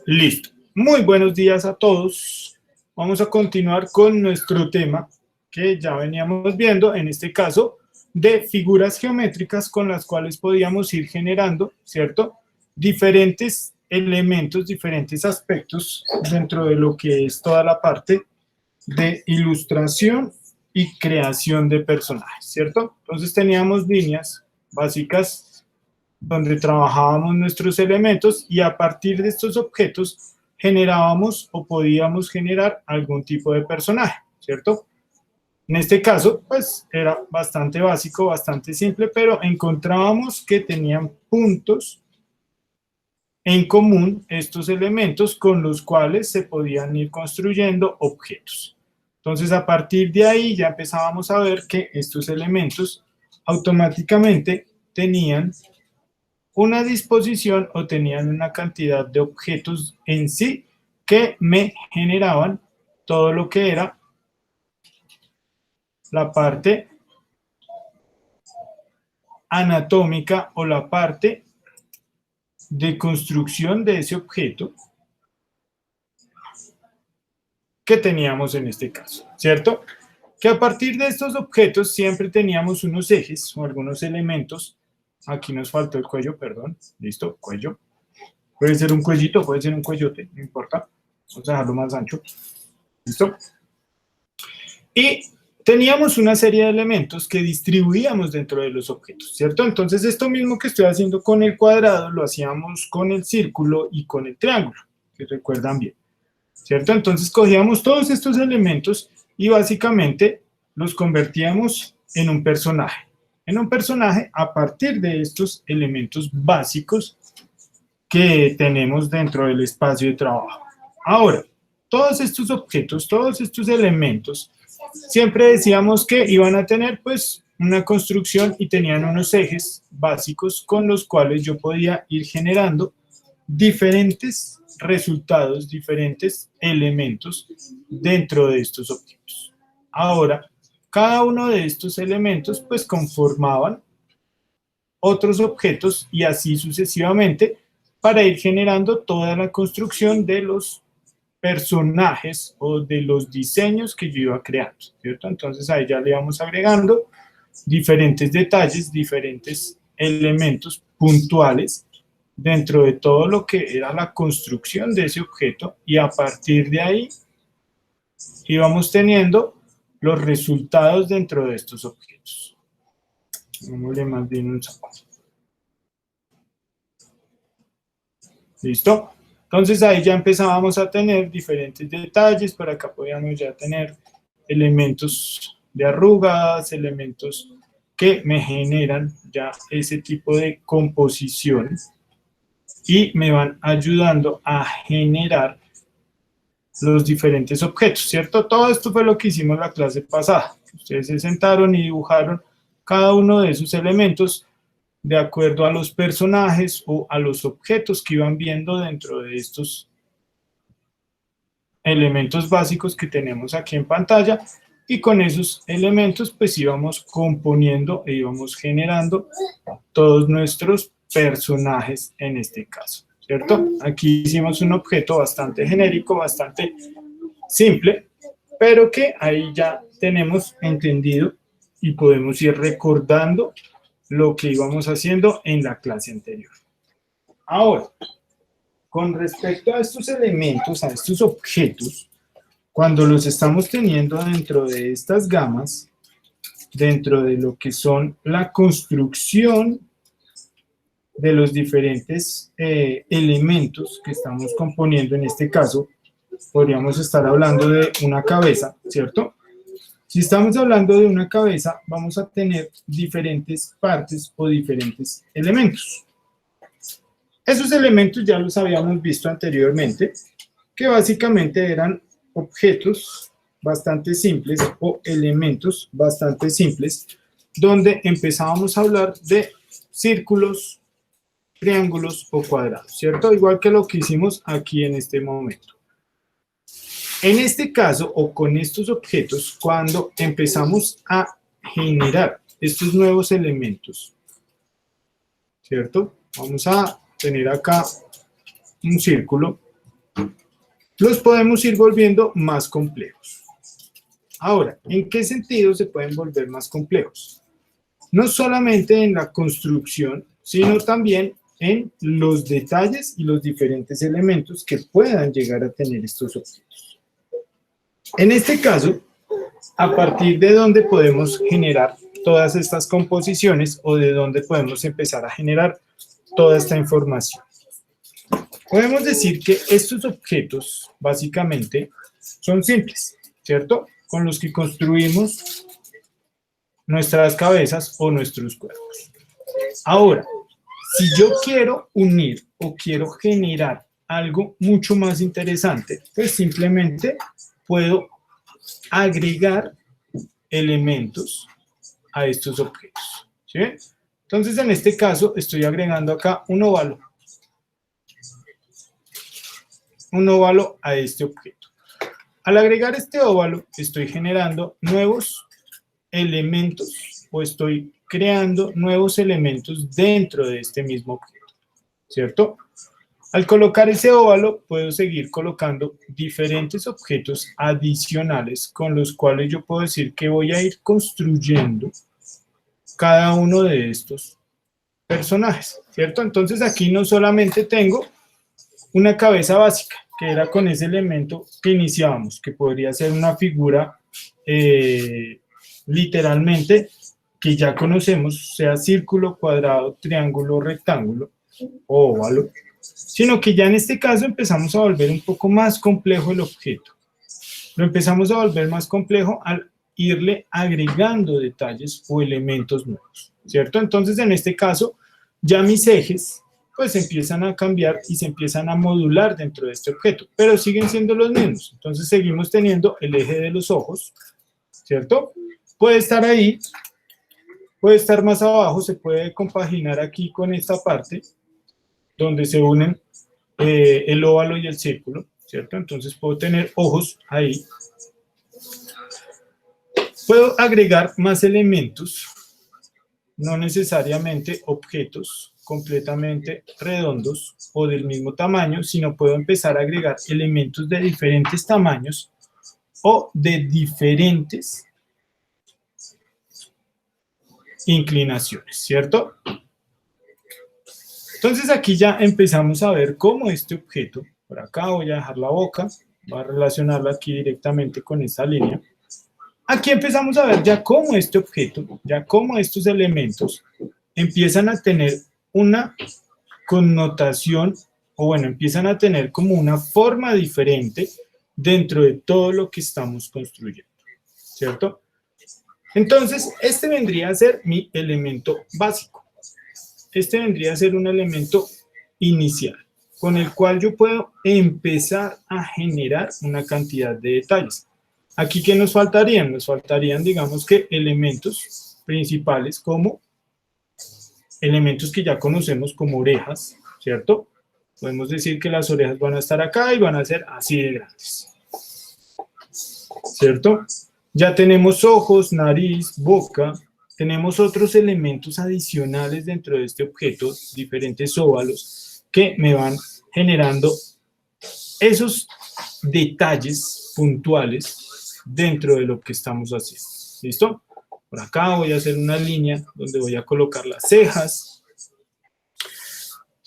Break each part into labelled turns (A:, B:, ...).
A: Listo. Muy buenos días a todos. Vamos a continuar con nuestro tema que ya veníamos viendo, en este caso, de figuras geométricas con las cuales podíamos ir generando, ¿cierto? Diferentes elementos, diferentes aspectos dentro de lo que es toda la parte de ilustración y creación de personajes, ¿cierto? Entonces teníamos líneas básicas donde trabajábamos nuestros elementos y a partir de estos objetos generábamos o podíamos generar algún tipo de personaje, ¿cierto? En este caso, pues era bastante básico, bastante simple, pero encontrábamos que tenían puntos en común estos elementos con los cuales se podían ir construyendo objetos. Entonces, a partir de ahí ya empezábamos a ver que estos elementos automáticamente tenían una disposición o tenían una cantidad de objetos en sí que me generaban todo lo que era la parte anatómica o la parte de construcción de ese objeto que teníamos en este caso, ¿cierto? Que a partir de estos objetos siempre teníamos unos ejes o algunos elementos. Aquí nos faltó el cuello, perdón. Listo, cuello. Puede ser un cuellito, puede ser un cuellote, no importa. Vamos a dejarlo más ancho. ¿Listo? Y teníamos una serie de elementos que distribuíamos dentro de los objetos, ¿cierto? Entonces, esto mismo que estoy haciendo con el cuadrado, lo hacíamos con el círculo y con el triángulo, que recuerdan bien, ¿cierto? Entonces, cogíamos todos estos elementos y básicamente los convertíamos en un personaje. En un personaje a partir de estos elementos básicos que tenemos dentro del espacio de trabajo. Ahora, todos estos objetos, todos estos elementos, siempre decíamos que iban a tener pues una construcción y tenían unos ejes básicos con los cuales yo podía ir generando diferentes resultados, diferentes elementos dentro de estos objetos. Ahora, cada uno de estos elementos pues conformaban otros objetos y así sucesivamente para ir generando toda la construcción de los personajes o de los diseños que yo iba creando, ¿cierto? Entonces ahí ya le vamos agregando diferentes detalles, diferentes elementos puntuales dentro de todo lo que era la construcción de ese objeto y a partir de ahí íbamos teniendo los resultados dentro de estos objetos. Démosle más bien un saco. ¿Listo? Entonces ahí ya empezábamos a tener diferentes detalles, por acá podíamos ya tener elementos de arrugas, elementos que me generan ya ese tipo de composición y me van ayudando a generar los diferentes objetos, ¿cierto? Todo esto fue lo que hicimos la clase pasada. Ustedes se sentaron y dibujaron cada uno de esos elementos de acuerdo a los personajes o a los objetos que iban viendo dentro de estos elementos básicos que tenemos aquí en pantalla y con esos elementos pues íbamos componiendo e íbamos generando todos nuestros personajes en este caso, ¿cierto? Aquí hicimos un objeto bastante genérico, bastante simple, pero que ahí ya tenemos entendido y podemos ir recordando lo que íbamos haciendo en la clase anterior. Ahora, con respecto a estos elementos, a estos objetos, cuando los estamos teniendo dentro de estas gamas, dentro de lo que son la construcción de los diferentes elementos que estamos componiendo, en este caso, podríamos estar hablando de una cabeza, ¿cierto? Si estamos hablando de una cabeza, vamos a tener diferentes partes o diferentes elementos. Esos elementos ya los habíamos visto anteriormente, que básicamente eran objetos bastante simples o elementos bastante simples, donde empezábamos a hablar de círculos, triángulos o cuadrados, ¿cierto? Igual que lo que hicimos aquí en este momento. En este caso, o con estos objetos, cuando empezamos a generar estos nuevos elementos, ¿cierto? Vamos a tener acá un círculo, los podemos ir volviendo más complejos. Ahora, ¿en qué sentido se pueden volver más complejos? No solamente en la construcción, sino también en los detalles y los diferentes elementos que puedan llegar a tener estos objetos. En este caso, a partir de dónde podemos generar todas estas composiciones o de dónde podemos empezar a generar toda esta información. Podemos decir que estos objetos, básicamente, son simples, ¿cierto? Con los que construimos nuestras cabezas o nuestros cuerpos. Ahora, si yo quiero unir o quiero generar algo mucho más interesante, pues simplemente puedo agregar elementos a estos objetos, ¿sí? Entonces, en este caso, estoy agregando acá un óvalo a este objeto. Al agregar este óvalo, estoy generando nuevos elementos o estoy creando nuevos elementos dentro de este mismo objeto, ¿cierto? Al colocar ese óvalo, puedo seguir colocando diferentes objetos adicionales con los cuales yo puedo decir que voy a ir construyendo cada uno de estos personajes, ¿cierto? Entonces aquí no solamente tengo una cabeza básica, que era con ese elemento que iniciábamos, que podría ser una figura literalmente que ya conocemos, sea círculo, cuadrado, triángulo, rectángulo o óvalo, sino que ya en este caso empezamos a volver un poco más complejo el objeto. Lo empezamos a volver más complejo al irle agregando detalles o elementos nuevos, ¿cierto? Entonces, en este caso, ya mis ejes pues empiezan a cambiar y se empiezan a modular dentro de este objeto, pero siguen siendo los mismos. Entonces, seguimos teniendo el eje de los ojos, ¿cierto? Puede estar ahí, puede estar más abajo, se puede compaginar aquí con esta parte, donde se unen el óvalo y el círculo, ¿cierto? Entonces, puedo tener ojos ahí. Puedo agregar más elementos, no necesariamente objetos completamente redondos o del mismo tamaño, sino puedo empezar a agregar elementos de diferentes tamaños o de diferentes inclinaciones, ¿cierto? Entonces aquí ya empezamos a ver cómo este objeto, por acá voy a dejar la boca, voy a relacionarla aquí directamente con esta línea. Aquí empezamos a ver ya cómo este objeto, ya cómo estos elementos empiezan a tener una connotación, o bueno, empiezan a tener como una forma diferente dentro de todo lo que estamos construyendo, ¿cierto? Entonces, este vendría a ser mi elemento básico. Este vendría a ser un elemento inicial, con el cual yo puedo empezar a generar una cantidad de detalles. Aquí, ¿qué nos faltarían? Nos faltarían, digamos que, elementos principales como elementos que ya conocemos como orejas, ¿cierto? Podemos decir que las orejas van a estar acá y van a ser así de grandes, ¿cierto? Ya tenemos ojos, nariz, boca, tenemos otros elementos adicionales dentro de este objeto, diferentes óvalos, que me van generando esos detalles puntuales dentro de lo que estamos haciendo, ¿listo? Por acá voy a hacer una línea donde voy a colocar las cejas.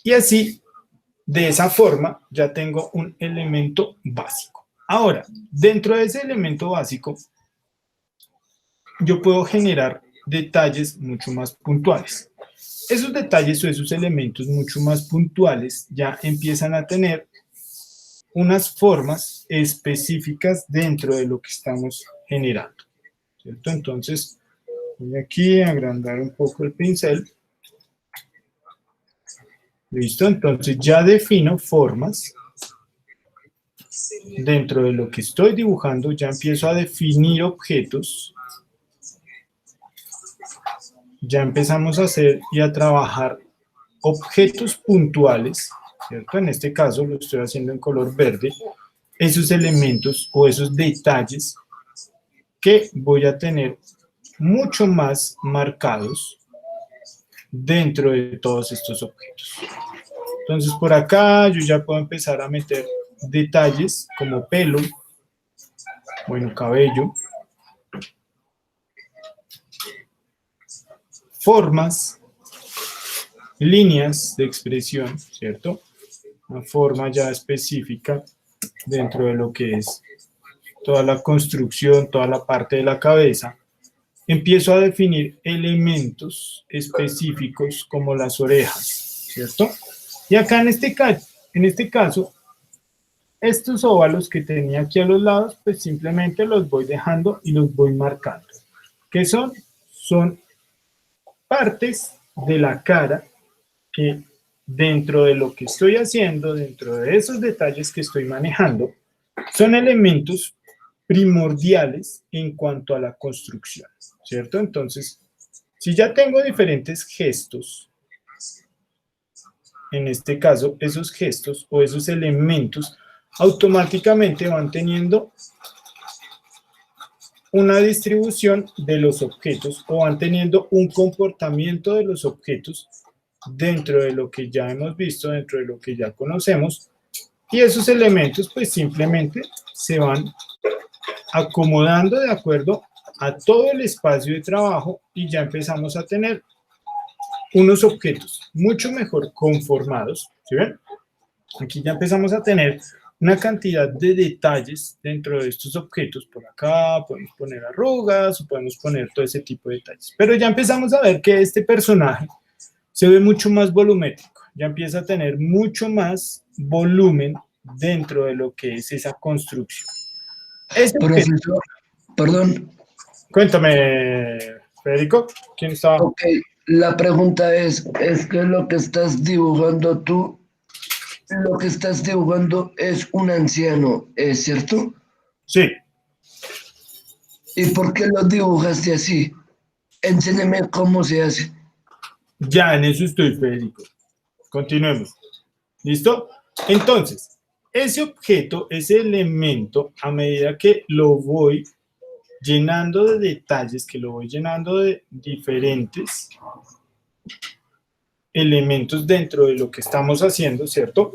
A: Y así, de esa forma, ya tengo un elemento básico. Ahora, dentro de ese elemento básico, yo puedo generar detalles mucho más puntuales. Esos detalles o esos elementos mucho más puntuales ya empiezan a tener unas formas específicas dentro de lo que estamos generando, ¿cierto? Entonces, voy aquí a agrandar un poco el pincel. ¿Listo? Entonces ya defino formas. Dentro de lo que estoy dibujando ya empiezo a definir objetos. Ya empezamos a hacer y a trabajar objetos puntuales, ¿cierto? En este caso lo estoy haciendo en color verde. Esos elementos o esos detalles que voy a tener mucho más marcados dentro de todos estos objetos. Entonces por acá yo ya puedo empezar a meter detalles como pelo, bueno, cabello, formas, líneas de expresión, ¿cierto? Una forma ya específica dentro de lo que es toda la construcción, toda la parte de la cabeza. Empiezo a definir elementos específicos como las orejas, ¿cierto? Y acá en este caso, estos óvalos que tenía aquí a los lados, pues simplemente los voy dejando y los voy marcando. ¿Qué son? Son partes de la cara que dentro de lo que estoy haciendo, dentro de esos detalles que estoy manejando, son elementos primordiales en cuanto a la construcción, ¿cierto? Entonces, si ya tengo diferentes gestos, en este caso, esos gestos o esos elementos automáticamente van teniendo una distribución de los objetos o van teniendo un comportamiento de los objetos dentro de lo que ya hemos visto, dentro de lo que ya conocemos, y esos elementos pues simplemente se van acomodando de acuerdo a todo el espacio de trabajo y ya empezamos a tener unos objetos mucho mejor conformados, ¿sí ven? Aquí ya empezamos a tener una cantidad de detalles dentro de estos objetos. Por acá podemos poner arrugas o podemos poner todo ese tipo de detalles. Pero ya empezamos a ver que este personaje se ve mucho más volumétrico. Ya empieza a tener mucho más volumen dentro de lo que es esa construcción. Ese objeto,
B: Profesor, perdón.
A: cuéntame, Federico, ¿quién está?
B: Ok, la pregunta es que lo que estás dibujando tú, lo que estás dibujando es un anciano, ¿es cierto?
A: Sí,
B: ¿Y por qué lo dibujaste así? Enséñame cómo se hace.
A: ya en eso estoy, Federico. Continuemos. ¿Listo? Entonces, ese objeto, ese elemento, a medida que lo voy llenando de detalles, que lo voy llenando de diferentes elementos dentro de lo que estamos haciendo, ¿cierto?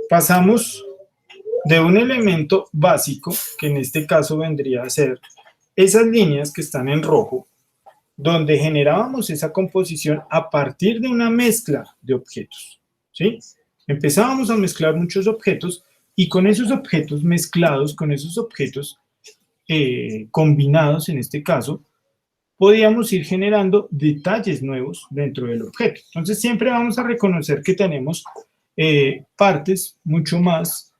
A: Pasamos de un elemento básico, que en este caso vendría a ser esas líneas que están en rojo, donde generábamos esa composición a partir de una mezcla de objetos, ¿sí? Empezábamos a mezclar muchos objetos y con esos objetos mezclados, con esos objetos combinados en este caso, podíamos ir generando detalles nuevos dentro del objeto. Entonces siempre vamos a reconocer que tenemos partes mucho más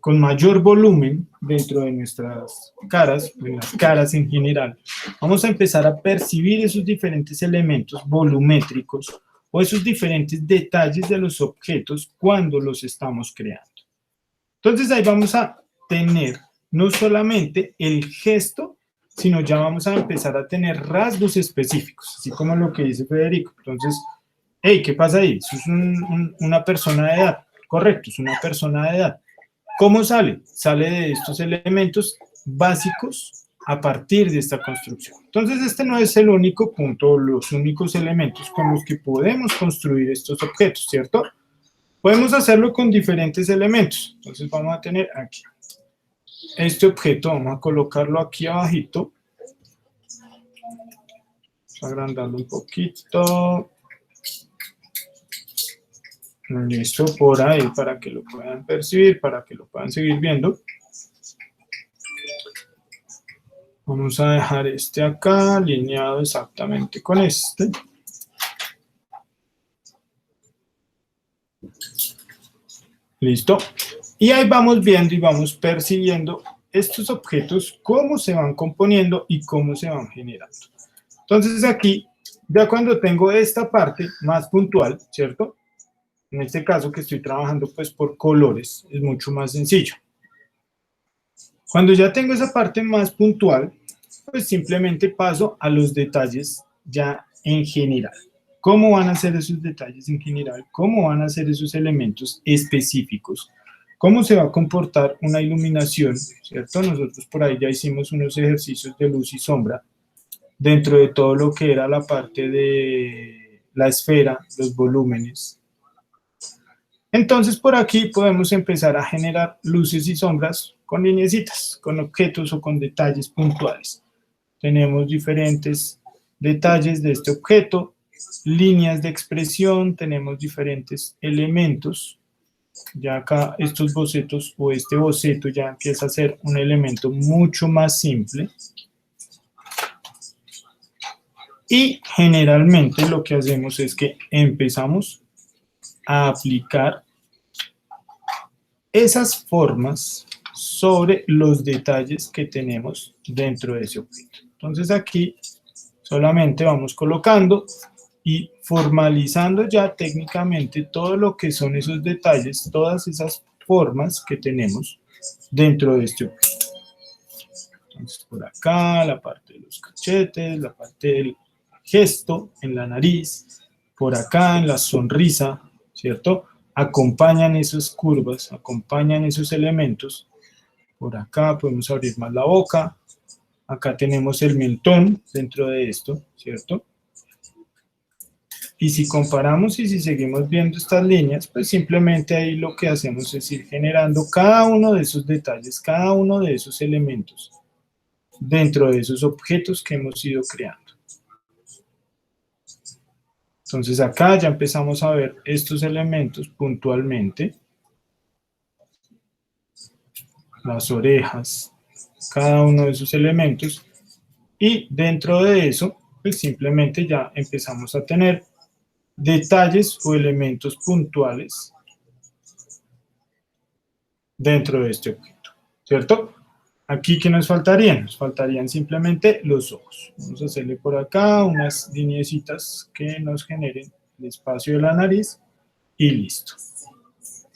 A: con mayor volumen dentro de nuestras caras, en las caras en general. Vamos a empezar a percibir esos diferentes elementos volumétricos o esos diferentes detalles de los objetos cuando los estamos creando. Entonces ahí vamos a tener no solamente el gesto, sino ya vamos a empezar a tener rasgos específicos, así como lo que dice Federico. Entonces, hey, ¿qué pasa ahí? Eso es una persona de edad. Correcto, es una persona de edad. ¿Cómo sale? Sale de estos elementos básicos a partir de esta construcción. Entonces, este no es el único punto, los únicos elementos con los que podemos construir estos objetos, ¿cierto? Podemos hacerlo con diferentes elementos. Entonces, vamos a tener aquí este objeto, vamos a colocarlo aquí abajito. Vamos a agrandarlo un poquito. Listo, por ahí para que lo puedan percibir, para que lo puedan seguir viendo. Vamos a dejar este acá alineado exactamente con este. Listo. Y ahí vamos viendo y vamos percibiendo estos objetos, cómo se van componiendo y cómo se van generando. Entonces aquí, ya cuando tengo esta parte más puntual, ¿cierto? En este caso que estoy trabajando pues por colores, es mucho más sencillo. Cuando ya tengo esa parte más puntual, pues simplemente paso a los detalles ya en general. ¿Cómo van a ser esos detalles en general? ¿Cómo van a ser esos elementos específicos? ¿Cómo se va a comportar una iluminación? ¿Cierto? Nosotros por ahí ya hicimos unos ejercicios de luz y sombra dentro de todo lo que era la parte de la esfera, los volúmenes, Entonces, por aquí podemos empezar a generar luces y sombras con lineecitas, con objetos o con detalles puntuales. Tenemos diferentes detalles de este objeto, líneas de expresión, tenemos diferentes elementos. Ya acá estos bocetos o este boceto ya empieza a ser un elemento mucho más simple. Y generalmente lo que hacemos es que empezamos a aplicar esas formas sobre los detalles que tenemos dentro de ese objeto. Entonces aquí solamente vamos colocando y formalizando ya técnicamente todo lo que son esos detalles, todas esas formas que tenemos dentro de este objeto. Entonces por acá, la parte de los cachetes, la parte del gesto en la nariz, por acá en la sonrisa, ¿cierto? Acompañan esas curvas, acompañan esos elementos. Por acá podemos abrir más la boca. Acá tenemos el mentón dentro de esto, ¿cierto? Y si comparamos y si seguimos viendo estas líneas, pues simplemente ahí lo que hacemos es ir generando cada uno de esos detalles, cada uno de esos elementos dentro de esos objetos que hemos ido creando. Entonces acá ya empezamos a ver estos elementos puntualmente. Las orejas, cada uno de esos elementos. Y dentro de eso, pues simplemente ya empezamos a tener detalles o elementos puntuales dentro de este objeto, ¿cierto? Aquí, ¿qué nos faltarían? Nos faltarían simplemente los ojos. Vamos a hacerle por acá unas lineecitas que nos generen el espacio de la nariz y listo.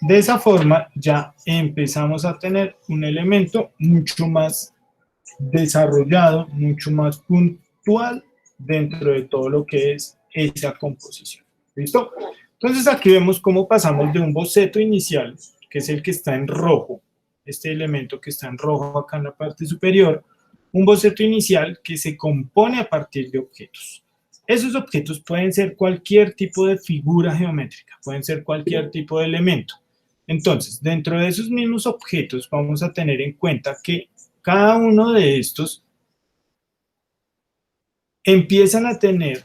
A: De esa forma ya empezamos a tener un elemento mucho más desarrollado, mucho más puntual dentro de todo lo que es esa composición. ¿Listo? Entonces aquí vemos cómo pasamos de un boceto inicial, que es el que está en rojo, este elemento que está en rojo acá en la parte superior, un boceto inicial que se compone a partir de objetos. Esos objetos pueden ser cualquier tipo de figura geométrica, pueden ser cualquier tipo de elemento. Entonces, dentro de esos mismos objetos vamos a tener en cuenta que cada uno de estos empiezan a tener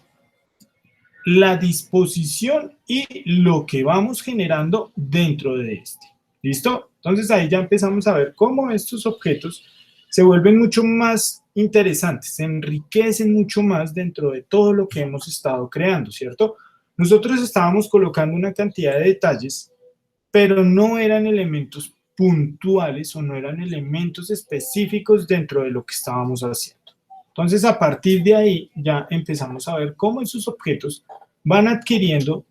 A: la disposición y lo que vamos generando dentro de este. ¿Listo? Entonces ahí ya empezamos a ver cómo estos objetos se vuelven mucho más interesantes, se enriquecen mucho más dentro de todo lo que hemos estado creando, ¿cierto? Nosotros estábamos colocando una cantidad de detalles, pero no eran elementos puntuales o no eran elementos específicos dentro de lo que estábamos haciendo. Entonces, a partir de ahí ya empezamos a ver cómo esos objetos van adquiriendo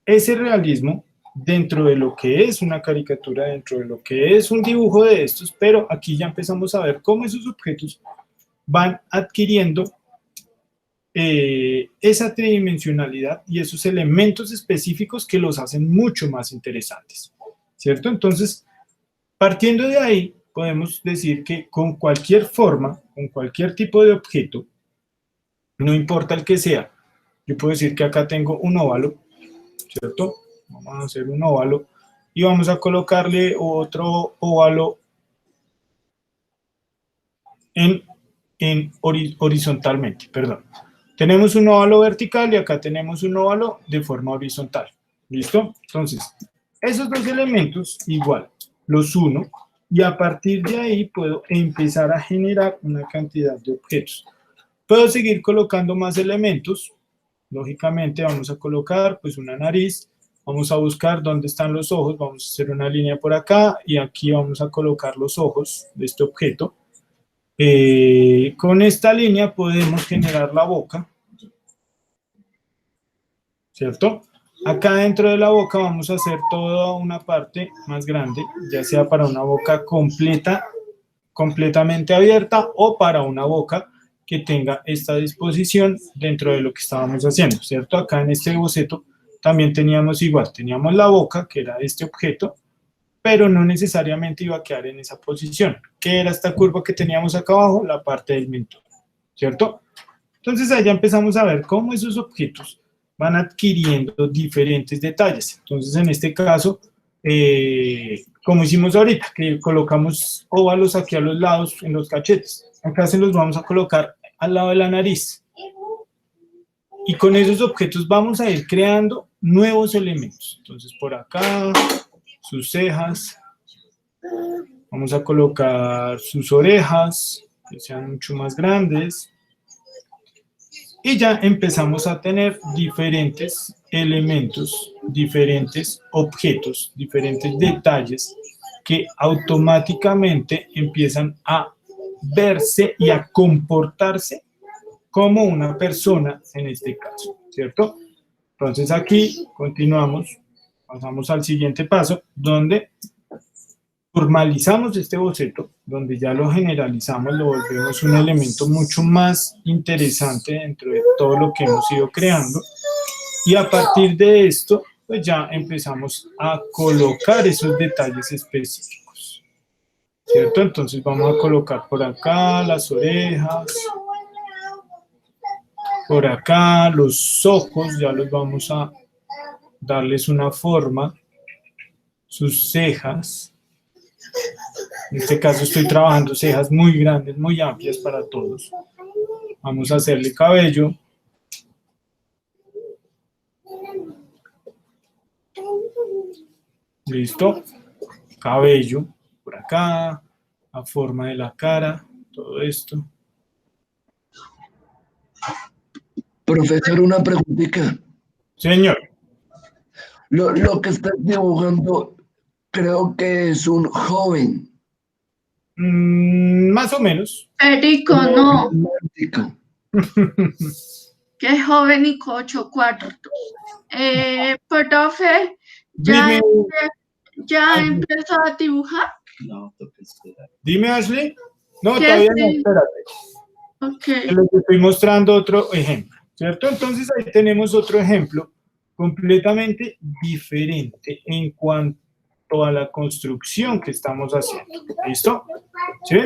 A: ese realismo dentro de lo que es una caricatura, dentro de lo que es un dibujo de estos, pero aquí ya empezamos a ver cómo esos objetos van adquiriendo esa tridimensionalidad y esos elementos específicos que los hacen mucho más interesantes, ¿cierto? Entonces, partiendo de ahí, podemos decir que con cualquier forma, con cualquier tipo de objeto, no importa el que sea, yo puedo decir que acá tengo un óvalo, ¿cierto? Vamos a hacer un óvalo y vamos a colocarle otro óvalo horizontalmente, perdón. Tenemos un óvalo vertical y acá tenemos un óvalo de forma horizontal. ¿Listo? Entonces, esos dos elementos igual, los uno y a partir de ahí puedo empezar a generar una cantidad de objetos. Puedo seguir colocando más elementos. Lógicamente vamos a colocar pues una nariz, vamos a buscar dónde están los ojos, vamos a hacer una línea por acá y aquí vamos a colocar los ojos de este objeto. Con esta línea podemos generar la boca, ¿cierto? Acá dentro de la boca vamos a hacer toda una parte más grande, ya sea para una boca completamente abierta o para una boca que tenga esta disposición dentro de lo que estábamos haciendo, ¿cierto? Acá en este boceto también teníamos igual, teníamos la boca, que era este objeto, pero no necesariamente iba a quedar en esa posición. ¿Qué era esta curva que teníamos acá abajo? La parte del mentón, ¿cierto? Entonces allá empezamos a ver cómo esos objetos van adquiriendo diferentes detalles. Entonces en este caso como hicimos ahorita, que colocamos óvalos aquí a los lados en los cachetes. Acá se los vamos a colocar al lado de la nariz. Y con esos objetos vamos a ir creando nuevos elementos. Entonces, por acá, sus cejas. Vamos a colocar sus orejas, que sean mucho más grandes. Y ya empezamos a tener diferentes elementos, diferentes objetos, diferentes detalles que automáticamente empiezan a verse y a comportarse como una persona en este caso, ¿cierto? Entonces aquí continuamos, pasamos al siguiente paso, donde formalizamos este boceto, donde ya lo generalizamos, lo volvemos un elemento mucho más interesante dentro de todo lo que hemos ido creando, y a partir de esto, pues ya empezamos a colocar esos detalles específicos, ¿cierto? Entonces vamos a colocar por acá las orejas, por acá los ojos, ya los vamos a darles una forma, sus cejas. En este caso estoy trabajando cejas muy grandes, muy amplias para todos. Vamos a hacerle cabello. Listo. Cabello por acá, la forma de la cara, todo esto.
B: Profesor, una preguntita.
A: Señor.
B: Lo que estás dibujando creo que es un joven.
A: Más o menos.
C: Perico, no.
B: Romántico.
C: Que es joven y cocho cuarto. Profe,
A: Dime,
C: ¿ya empezó a dibujar?
A: dime, Ashley. No,
C: ¿Qué
A: todavía no,
C: sí?
A: espérate.
C: Ok.
A: Les estoy mostrando otro ejemplo, ¿cierto? Entonces ahí tenemos otro ejemplo completamente diferente en cuanto a la construcción que estamos haciendo. ¿Listo? ¿Sí?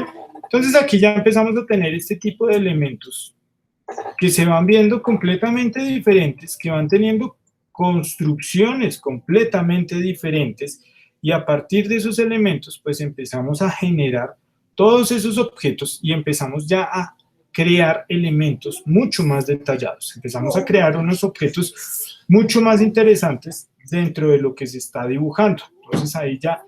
A: Entonces aquí ya empezamos a tener este tipo de elementos que se van viendo completamente diferentes, que van teniendo construcciones completamente diferentes, y a partir de esos elementos pues empezamos a generar todos esos objetos y empezamos ya a crear elementos mucho más detallados. Empezamos a crear unos objetos mucho más interesantes dentro de lo que se está dibujando. Entonces ahí ya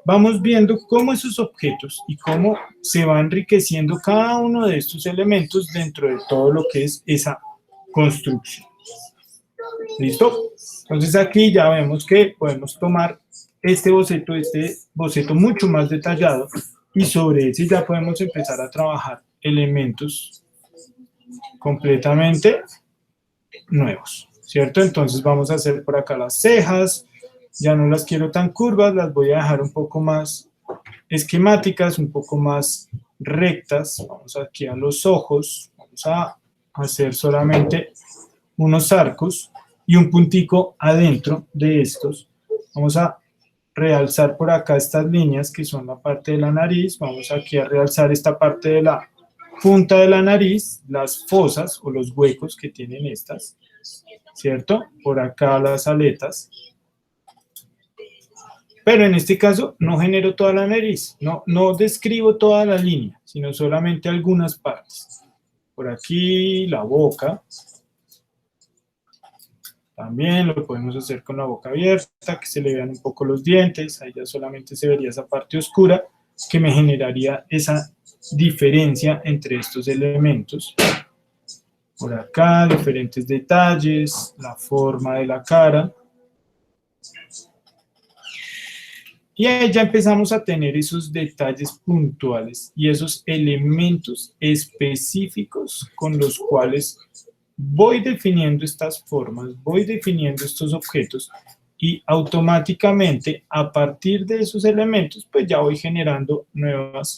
A: vamos viendo cómo esos objetos y cómo se va enriqueciendo cada uno de estos elementos dentro de todo lo que es esa construcción. ¿Listo? Entonces aquí ya vemos que podemos tomar este boceto mucho más detallado, y sobre ese ya podemos empezar a trabajar elementos completamente nuevos, ¿cierto? Entonces vamos a hacer por acá las cejas, ya no las quiero tan curvas, las voy a dejar un poco más esquemáticas, un poco más rectas. Vamos aquí a los ojos, vamos a hacer solamente unos arcos y un puntico adentro de estos. Vamos a realzar por acá estas líneas que son la parte de la nariz. Vamos aquí a realzar esta parte de la punta de la nariz, las fosas o los huecos que tienen estas, ¿cierto? Por acá las aletas. Pero en este caso no genero toda la nariz, no describo toda la línea, sino solamente algunas partes. Por aquí la boca. También lo podemos hacer con la boca abierta, que se le vean un poco los dientes. Ahí ya solamente se vería esa parte oscura que me generaría esa diferencia entre estos elementos. Por acá, diferentes detalles, la forma de la cara. Y ahí ya empezamos a tener esos detalles puntuales y esos elementos específicos con los cuales voy definiendo estas formas, voy definiendo estos objetos, y automáticamente a partir de esos elementos pues ya voy generando nuevas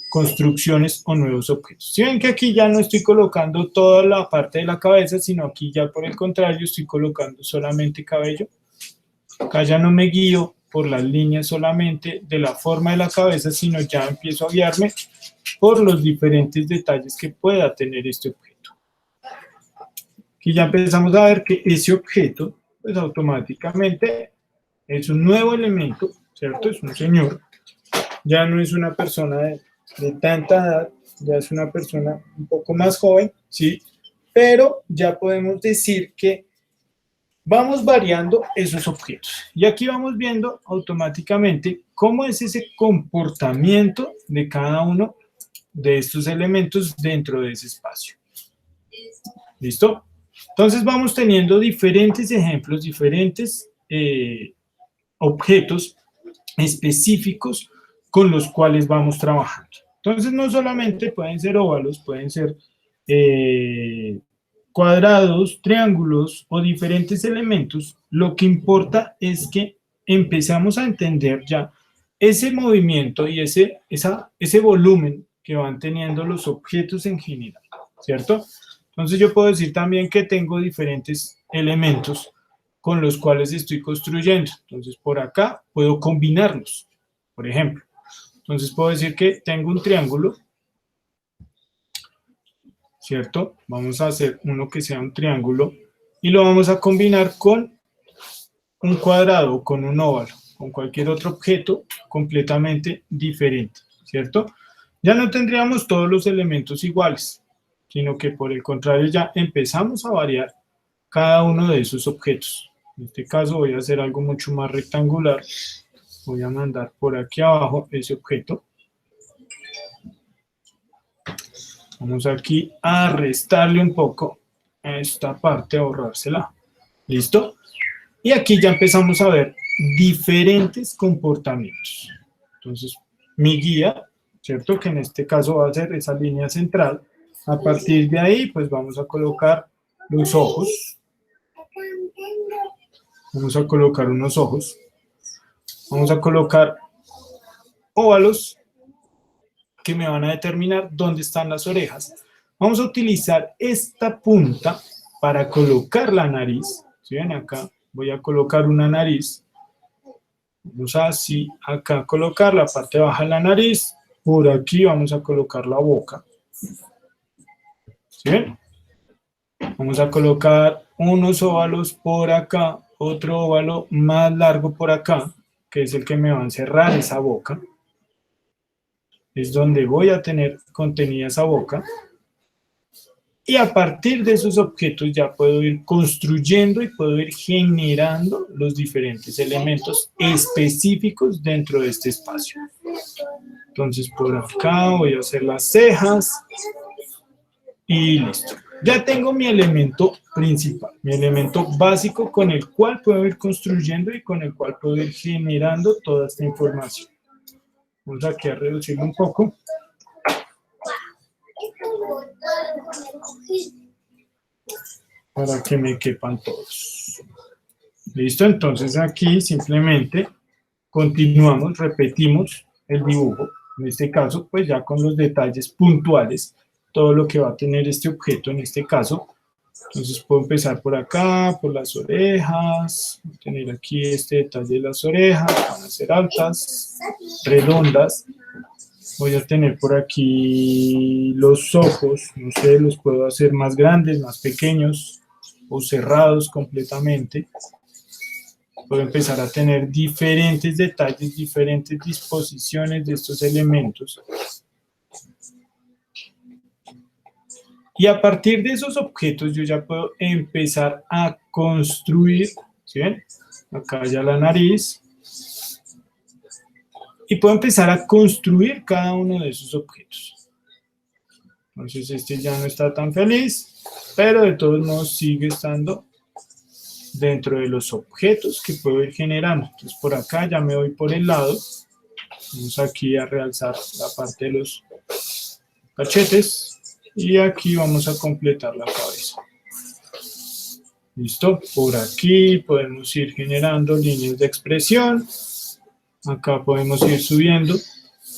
A: construcciones o nuevos objetos. Si ven que aquí ya no estoy colocando toda la parte de la cabeza, sino aquí ya por el contrario estoy colocando solamente cabello. Acá ya no me guío por las líneas solamente de la forma de la cabeza, sino ya empiezo a guiarme por los diferentes detalles que pueda tener este objeto. Aquí ya empezamos a ver que ese objeto, pues automáticamente es un nuevo elemento, ¿cierto? Es un señor, ya no es una persona de tanta edad, ya es una persona un poco más joven, ¿sí? Pero ya podemos decir que vamos variando esos objetos. Y aquí vamos viendo automáticamente cómo es ese comportamiento de cada uno de estos elementos dentro de ese espacio. ¿Listo? Entonces vamos teniendo diferentes ejemplos, diferentes objetos específicos con los cuales vamos trabajando. Entonces no solamente pueden ser óvalos, pueden ser cuadrados, triángulos o diferentes elementos. Lo que importa es que empezamos a entender ya ese movimiento y ese volumen que van teniendo los objetos en general, ¿cierto? Entonces yo puedo decir también que tengo diferentes elementos con los cuales estoy construyendo. Entonces por acá puedo combinarlos, por ejemplo. Entonces puedo decir que tengo un triángulo, ¿cierto? Vamos a hacer uno que sea un triángulo y lo vamos a combinar con un cuadrado o con un óvalo, con cualquier otro objeto completamente diferente, ¿cierto? Ya no tendríamos todos los elementos iguales, sino que por el contrario ya empezamos a variar cada uno de esos objetos. En este caso voy a hacer algo mucho más rectangular. Voy a mandar por aquí abajo ese objeto. Vamos aquí a restarle un poco a esta parte, a borrársela. ¿Listo? Y aquí ya empezamos a ver diferentes comportamientos. Entonces, mi guía, ¿cierto? Que en este caso va a ser esa línea central. A partir de ahí, pues vamos a colocar los ojos. Vamos a colocar unos ojos. Vamos a colocar óvalos que me van a determinar dónde están las orejas. Vamos a utilizar esta punta para colocar la nariz. ¿Sí ven? Acá voy a colocar una nariz. Vamos así, acá colocar la parte baja de la nariz. Por aquí vamos a colocar la boca. ¿Sí ven? Vamos a colocar unos óvalos por acá, otro óvalo más largo por acá, que es el que me va a encerrar esa boca. Es donde voy a tener contenida esa boca. Y a partir de esos objetos ya puedo ir construyendo y puedo ir generando los diferentes elementos específicos dentro de este espacio. Entonces por acá voy a hacer las cejas y listo. Ya tengo mi elemento principal, mi elemento básico con el cual puedo ir construyendo y con el cual puedo ir generando toda esta información. Vamos aquí a reducirlo un poco. Para que me quepan todos. Listo, entonces aquí simplemente continuamos, repetimos el dibujo. En este caso, pues ya con los detalles puntuales, todo lo que va a tener este objeto en este caso. Entonces puedo empezar por acá, por las orejas, voy a tener aquí este detalle de las orejas, van a ser altas, redondas. Voy a tener por aquí los ojos, no sé, los puedo hacer más grandes, más pequeños o cerrados completamente. Puedo empezar a tener diferentes detalles, diferentes disposiciones de estos elementos. Y a partir de esos objetos yo ya puedo empezar a construir, ¿sí ven? Acá ya la nariz. Y puedo empezar a construir cada uno de esos objetos. Entonces este ya no está tan feliz, pero de todos modos sigue estando dentro de los objetos que puedo ir generando. Entonces por acá ya me voy por el lado. Vamos aquí a realzar la parte de los cachetes. Y aquí vamos a completar la cabeza. ¿Listo? Por aquí podemos ir generando líneas de expresión. Acá podemos ir subiendo.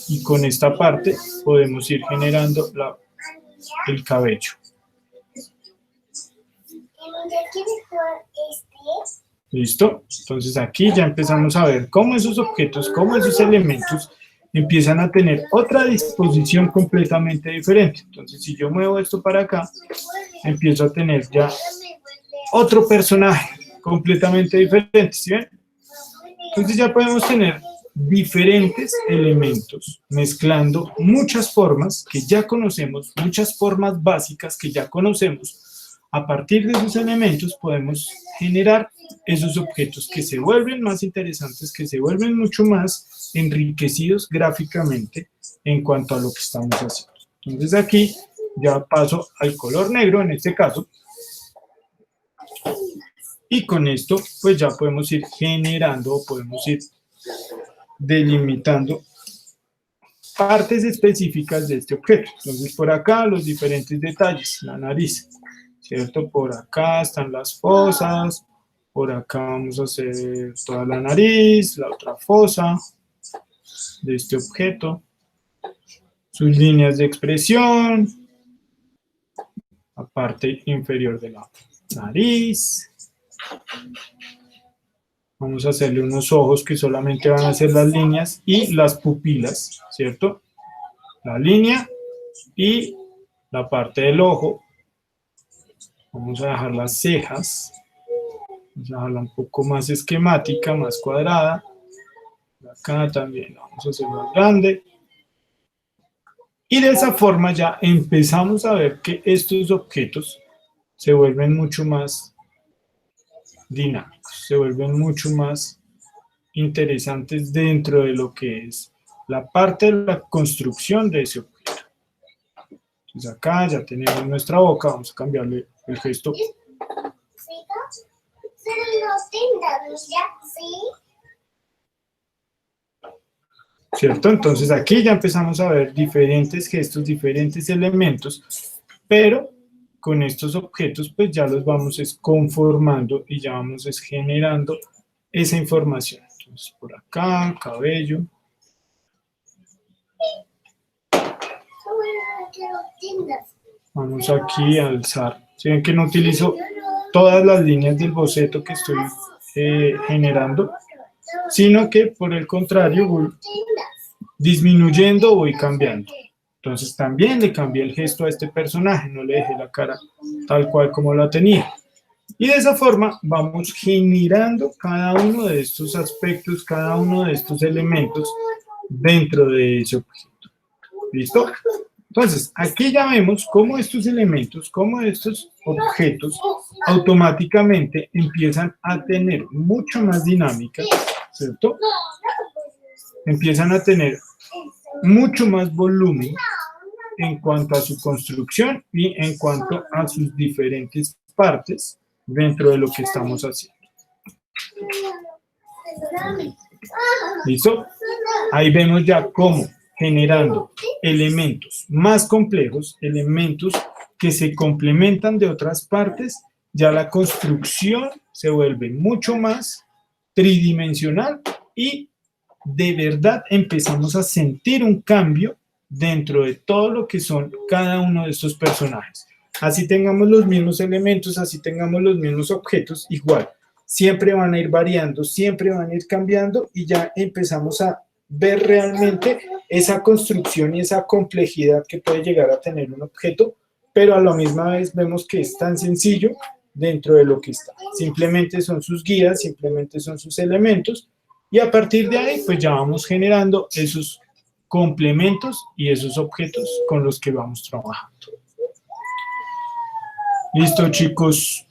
A: Y con esta parte podemos ir generando el cabello. ¿Listo? Entonces aquí ya empezamos a ver cómo esos objetos, cómo esos elementos empiezan a tener otra disposición completamente diferente. Entonces, si yo muevo esto para acá, empiezo a tener ya otro personaje completamente diferente, ¿sí ven? Entonces ya podemos tener diferentes elementos, mezclando muchas formas que ya conocemos, muchas formas básicas que ya conocemos. A partir de esos elementos podemos generar esos objetos que se vuelven más interesantes, que se vuelven mucho más enriquecidos gráficamente en cuanto a lo que estamos haciendo. Entonces aquí ya paso al color negro en este caso. Y con esto pues ya podemos ir generando o podemos ir delimitando partes específicas de este objeto. Entonces por acá los diferentes detalles, la nariz, ¿cierto? Por acá están las fosas, por acá vamos a hacer toda la nariz, la otra fosa de este objeto, sus líneas de expresión, la parte inferior de la nariz. Vamos a hacerle unos ojos que solamente van a ser las líneas y las pupilas, ¿cierto? La línea y la parte del ojo. Vamos a dejar las cejas. Vamos a dejarla un poco más esquemática, más cuadrada. Acá también vamos a hacer más grande. Y de esa forma ya empezamos a ver que estos objetos se vuelven mucho más dinámicos, se vuelven mucho más interesantes dentro de lo que es la parte de la construcción de ese objeto. Entonces acá ya tenemos nuestra boca, vamos a cambiarle el gesto. ¿Cierto? Entonces aquí ya empezamos a ver diferentes gestos, diferentes elementos, pero con estos objetos pues ya los vamos conformando y ya vamos generando esa información. Entonces por acá, cabello. Vamos aquí a alzar. Si ven que no utilizo todas las líneas del boceto que estoy generando, sino que por el contrario voy disminuyendo o voy cambiando. Entonces también le cambié el gesto a este personaje, no le dejé la cara tal cual como la tenía. Y de esa forma vamos generando cada uno de estos aspectos, cada uno de estos elementos dentro de ese objeto. ¿Listo? Entonces, aquí ya vemos cómo estos elementos, cómo estos objetos automáticamente empiezan a tener mucho más dinámica, ¿cierto? Empiezan a tener mucho más volumen en cuanto a su construcción y en cuanto a sus diferentes partes dentro de lo que estamos haciendo. ¿Listo? Ahí vemos ya cómo generando elementos más complejos, elementos que se complementan de otras partes, ya la construcción se vuelve mucho más tridimensional y de verdad empezamos a sentir un cambio dentro de todo lo que son cada uno de estos personajes. Así tengamos los mismos elementos, así tengamos los mismos objetos, igual, siempre van a ir variando, siempre van a ir cambiando y ya empezamos a ver realmente esa construcción y esa complejidad que puede llegar a tener un objeto, pero a la misma vez vemos que es tan sencillo dentro de lo que está. Simplemente son sus guías, simplemente son sus elementos, y a partir de ahí, pues ya vamos generando esos complementos y esos objetos con los que vamos trabajando. Listo, chicos.